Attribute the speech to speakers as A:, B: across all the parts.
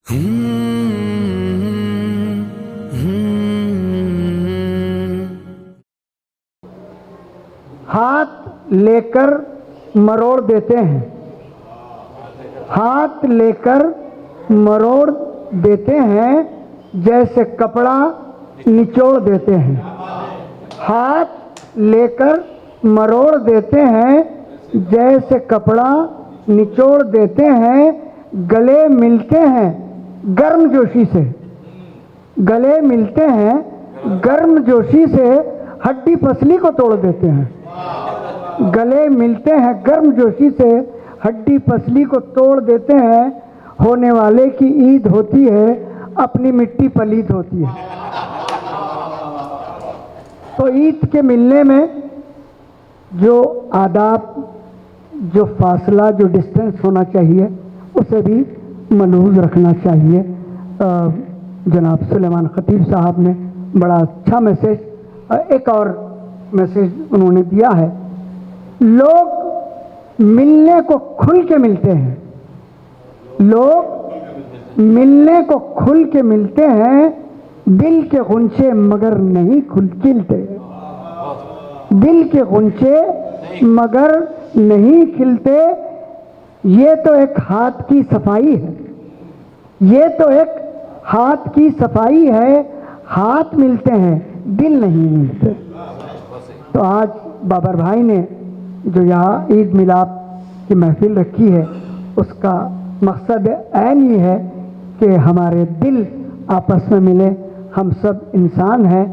A: हाथ लेकर मरोड़ देते हैं, हाथ लेकर मरोड़ देते हैं, जैसे कपड़ा निचोड़ देते हैं। हाथ लेकर मरोड़ देते हैं, जैसे कपड़ा निचोड़ देते हैं। गले मिलते हैं गर्मजोशी से, गले मिलते हैं गर्मजोशी से, हड्डी पसली को तोड़ देते हैं। गले मिलते हैं गर्मजोशी से, हड्डी पसली को तोड़ देते हैं। होने वाले की ईद होती है, अपनी मिट्टी पलीद होती है। तो ईद के मिलने में जो आदाब, जो फासला, जो डिस्टेंस होना चाहिए, उसे भी मलहूज़ रखना चाहिए। जनाब सुलेमान खतीब साहब ने बड़ा अच्छा मैसेज, एक और मैसेज उन्होंने दिया है। लोग मिलने को खुल के मिलते हैं, लोग मिलने को खुल के मिलते हैं, दिल के गुंचे मगर नहीं खिलते। दिल के गुंचे मगर नहीं खिलते। ये तो एक हाथ की सफाई है, ये तो एक हाथ की सफाई है। हाथ मिलते हैं, दिल नहीं मिलते। तो आज बाबर भाई ने जो यहाँ ईद मिलाप की महफिल रखी है, उसका मकसद ऐन ही है कि हमारे दिल आपस में मिले। हम सब इंसान हैं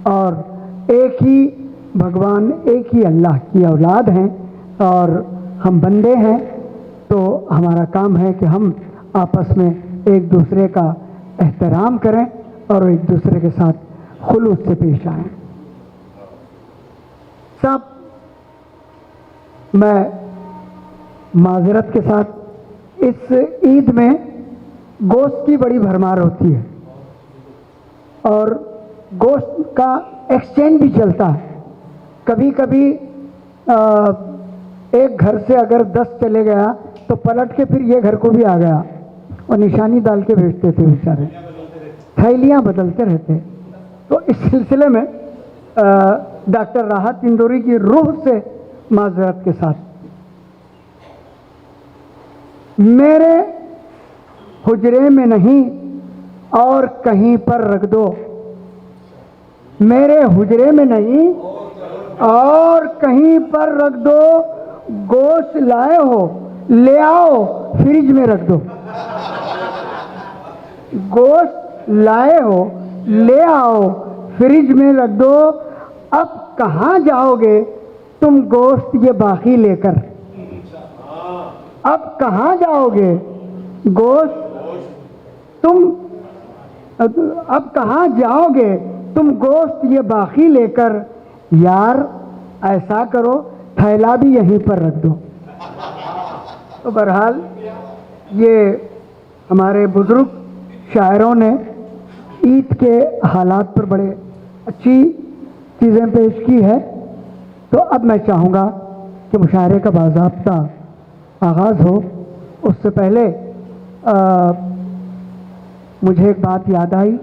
A: और एक ही भगवान, एक ही अल्लाह की औलाद हैं और हम बंदे हैं। तो हमारा काम है कि हम आपस में एक दूसरे का एहतराम करें और एक दूसरे के साथ खुलूस से पेश आएं। सब मैं माजरत के साथ इस ईद में गोश्त की बड़ी भरमार होती है और गोश्त का एक्सचेंज भी चलता है। कभी कभी एक घर से अगर 10 चले गया तो पलट के फिर ये घर को भी आ गया और निशानी डाल के भेजते थे बेचारे, थैलियाँ बदलते रहते। तो इस सिलसिले में डॉक्टर राहत इंदौरी की रूह से माजरत के साथ, मेरे हुजरे में नहीं और कहीं पर रख दो, मेरे हुजरे में नहीं और कहीं पर रख दो। गोश्त लाए हो ले आओ, फ्रिज में रख दो। गोश्त लाए हो ले आओ, फ्रिज में रख दो। अब कहाँ जाओगे तुम गोश्त ये बाकी लेकर? अब कहाँ जाओगे गोश्त तुम, अब कहाँ जाओगे तुम गोश्त ये बाकी लेकर? यार ऐसा करो, थैला भी यहीं पर रख दो। तो बहरहाल ये हमारे बुजुर्ग शायरों ने ईद के हालात पर बड़े अच्छी चीज़ें पेश की है। तो अब मैं चाहूँगा कि मुशायरे का बाज़ाब्ता आगाज़ हो। उससे पहले मुझे एक बात याद आई।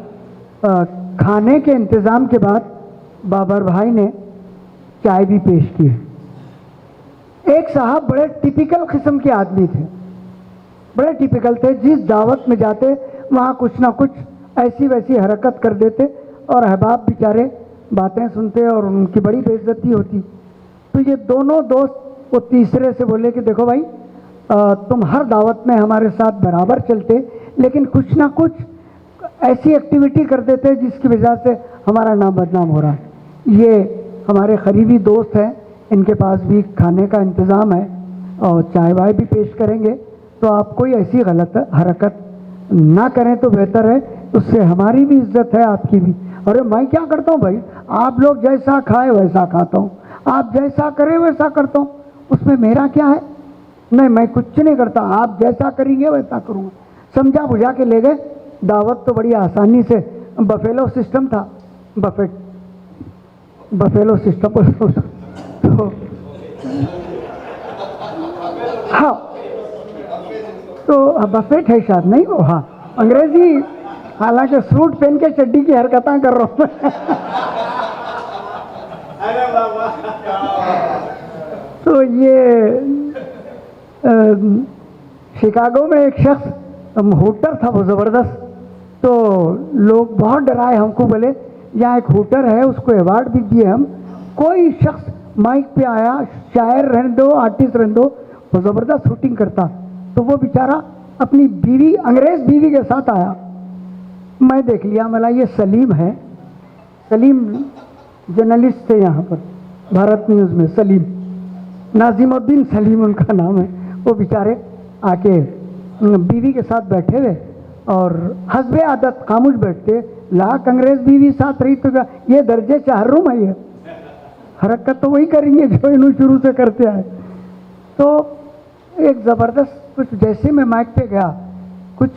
A: खाने के इंतज़ाम के बाद बाबर भाई ने चाय भी पेश की है। एक साहब बड़े टिपिकल किस्म के आदमी थे, बड़े टिपिकल थे। जिस दावत में जाते वहाँ कुछ ना कुछ ऐसी वैसी हरकत कर देते और अहबाब बेचारे बातें सुनते और उनकी बड़ी बेइज्जती होती। तो ये दोनों दोस्त वो तीसरे से बोले कि देखो भाई, तुम हर दावत में हमारे साथ बराबर चलते, लेकिन कुछ ना कुछ ऐसी एक्टिविटी कर देते जिसकी वजह से हमारा नाम बदनाम हो रहा है। ये हमारे करीबी दोस्त हैं, इनके पास भी खाने का इंतज़ाम है और चाय वाय भी पेश करेंगे। तो आप कोई ऐसी गलत हरकत ना करें तो बेहतर है, उससे हमारी भी इज्जत है, आपकी भी। अरे मैं क्या करता हूँ भाई, आप लोग जैसा खाए वैसा खाता हूँ, आप जैसा करें वैसा करता हूँ, उसमें मेरा क्या है? नहीं, मैं कुछ नहीं करता, आप जैसा करेंगे वैसा करूँगा। समझा बुझा के ले गए। दावत तो बड़ी आसानी से, बफेलो सिस्टम था, बफेलो सिस्टम तो हाँ, तो बफेट है शायद, नहीं वो, हाँ अंग्रेजी, हालांकि सूट पहन के चड्डी की हरकतें कर रहा हूँ। तो ये शिकागो में एक शख्स हुटर था, वो ज़बरदस्त। तो लोग बहुत डराए हमको, बोले यहाँ एक हुटर है, उसको अवार्ड भी दिए हम। कोई शख्स माइक पे आया, शायर रहने दो, आर्टिस्ट रहने दो, वो ज़बरदस्त शूटिंग करता। तो वो बेचारा अपनी बीवी, अंग्रेज़ बीवी के साथ आया। मैं देख लिया, मला ये सलीम है। सलीम जर्नलिस्ट थे यहाँ पर भारत न्यूज़ में, सलीम, नाजिमुद्दीन सलीम उनका नाम है। वो बेचारे आके बीवी के साथ बैठे हुए और हस्बे आदत खामोश बैठते। लाख अंग्रेज बीवी साथ रही तो ये दर्जे 4 रूम है, ये हरकत तो वही करेंगे जो इन्होंने शुरू से करते आए। तो एक ज़बरदस्त कुछ, जैसे मैं माइक पे गया कुछ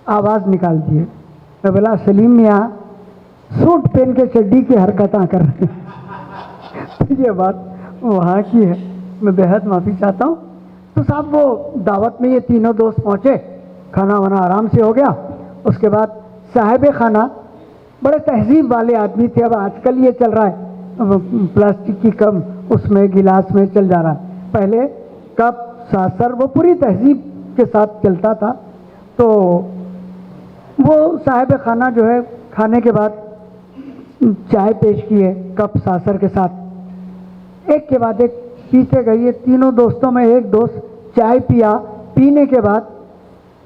A: आवाज़ निकाल दिए। मैं बोला सलीम मियाँ सूट पहन के चड्डी की हरकतें कर रहे हैं। तो ये बात वहाँ की है, मैं बेहद माफ़ी चाहता हूँ। तो साहब वो दावत में ये तीनों दोस्त पहुँचे, खाना वाना आराम से हो गया। उसके बाद साहिब खाना बड़े तहजीब वाले आदमी थे। अब आजकल ये चल रहा है प्लास्टिक की कम उसमें गिलास में चल जा रहा है, पहले कप सासर वो पूरी तहजीब के साथ चलता था। तो वो साहिब खाना जो है खाने के बाद चाय पेश किए कप सासर के साथ, एक के बाद एक पीते गए। ये तीनों दोस्तों में एक दोस्त चाय पिया, पीने के बाद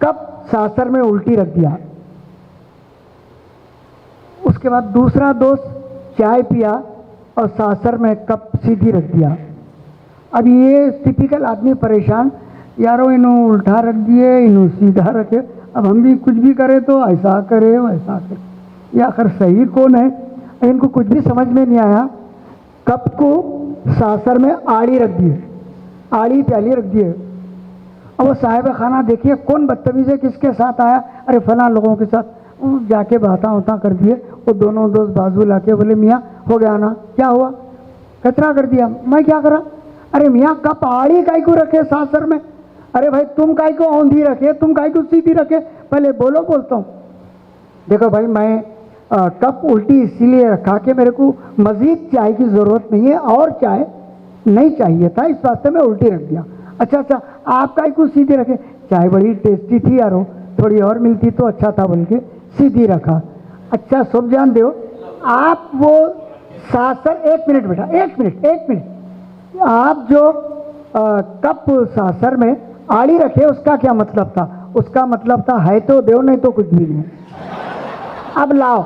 A: कप सासर में उल्टी रख दिया। उसके बाद दूसरा दोस्त चाय पिया और सासर में कप सीधी रख दिया। अब ये टिपिकल आदमी परेशान, यारो इन्हों उल्टा रख दिए, इन्हों सीधा रखे, अब हम भी कुछ भी करें तो ऐसा करे वैसा करे, या आखिर सही कौन है? इनको कुछ भी समझ में नहीं आया। कप को सासर में आड़ी रख दिए, आड़ी प्याली रख दिए। अब वो साहिब खाना देखिए कौन बदतमीज़ है, किसके साथ आया, अरे फलां लोगों के साथ, जाके बाता उता कर दिए। वो दोनों दोस्त बाजू लाके बोले मियाँ हो गया ना, क्या हुआ? कचरा कर दिया। मैं क्या करा? अरे मियाँ कप आड़ी काई को रखे सासर में? अरे भाई तुम काई को औंधी रखे, तुम काई को सीधी रखे, पहले बोलो। बोलता हूँ देखो भाई मैं कप उल्टी इसीलिए रखा कि मेरे को मज़ीद चाय की ज़रूरत नहीं है और चाय नहीं चाहिए था, इस वास्ते मैं उल्टी रख दिया। अच्छा आप काई को सीधी रखे? चाय बड़ी टेस्टी थी यारो, थोड़ी और मिलती तो अच्छा था बोल के सीधी रखा। अच्छा सब जान दो आप वो सासर, एक मिनट बेटा, एक मिनट, आप जो कप सासर में आड़ी रखे उसका क्या मतलब था? उसका मतलब था है तो देव, नहीं तो कुछ भी नहीं। अब लाओ,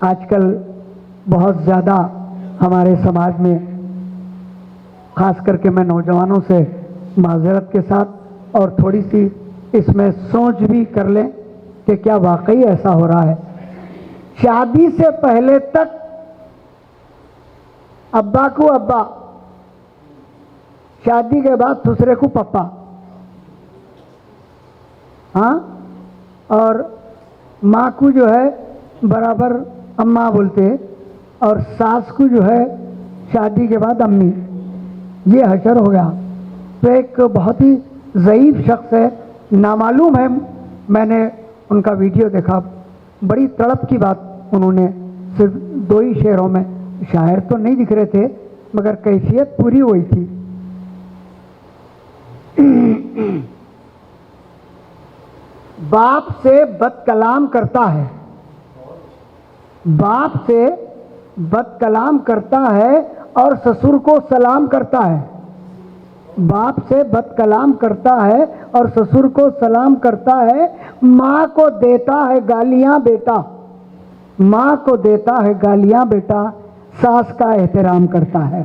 A: आजकल बहुत ज़्यादा हमारे समाज में, खास करके मैं नौजवानों से माजरत के साथ और थोड़ी सी इसमें सोच भी कर लें कि क्या वाकई ऐसा हो रहा है। शादी से पहले तक अब्बा को अब्बा, शादी के बाद दूसरे को पप्पा, हाँ, और माँ को जो है बराबर अम्मा बोलते हैं, और सास को जो है शादी के बाद अम्मी। ये हशर हो गया। तो एक बहुत ही ज़ईफ शख्स है, नामालूम है, मैंने उनका वीडियो देखा, बड़ी तड़प की बात उन्होंने सिर्फ 2 ही शेरों में, शायर तो नहीं दिख रहे थे मगर कैफियत पूरी हुई थी। बाप से बदकलाम करता है, बाप से बदकलाम करता है और ससुर को सलाम करता है। बाप से बदकलाम करता है और ससुर को सलाम करता है। माँ को देता है गालियाँ बेटा, माँ को देता है गालियाँ बेटा, सास का एहतराम करता है।